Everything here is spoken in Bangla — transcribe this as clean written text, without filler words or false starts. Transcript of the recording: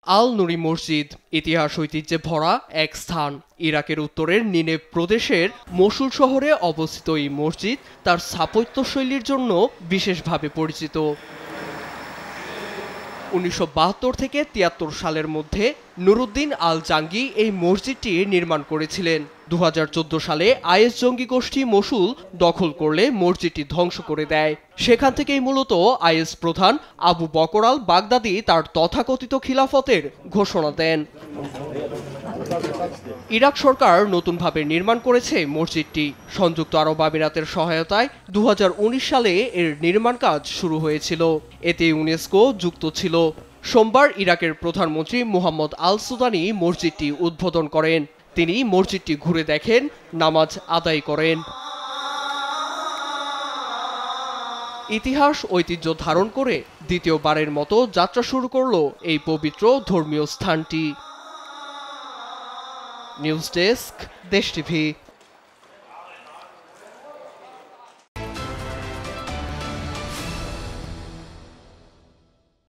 আল নুরি মসজিদ ইতিহাস ঐতিহ্যে ভরা এক স্থান। ইরাকের উত্তরের নিনেভ প্রদেশের মসুল শহরে অবস্থিত এই মসজিদ তার স্থাপত্যশৈলীর জন্য বিশেষভাবে পরিচিত। ১৯৭২ থেকে ৭৩ সালের মধ্যে নুরুদ্দিন আল জাঙ্গি এই মসজিদটি নির্মাণ করেছিলেন। ২০১৪ সালে আইএস জঙ্গি গোষ্ঠী মসুল দখল করলে মসজিদটি ধ্বংস করে দেয়। সেখান থেকেই মূলত আইএস প্রধান আবু বকর আল বাগদাদি তার তথাকথিত খিলাফতের ঘোষণা দেন। ইরাক সরকার নতুনভাবে নির্মাণ করেছে মসজিদটি। সংযুক্ত আরব আমিরাতের সহায়তায় ২০১৯ সালে এর নির্মাণ কাজ শুরু হয়েছিল। এতে ইউনেস্কো যুক্ত ছিল। সোমবার ইরাকের প্রধানমন্ত্রী মুহাম্মদ আল সুদানি মসজিদটি উদ্বোধন করেন। তিনি মসজিদটি ঘুরে দেখেন, নামাজ আদায় করেন। ইতিহাস ঐতিহ্য ধারণ করে দ্বিতীয়বারের মতো যাত্রা শুরু করল এই পবিত্র ধর্মীয় স্থানটি। নিউজ ডেস্ক, দেশ টিভি।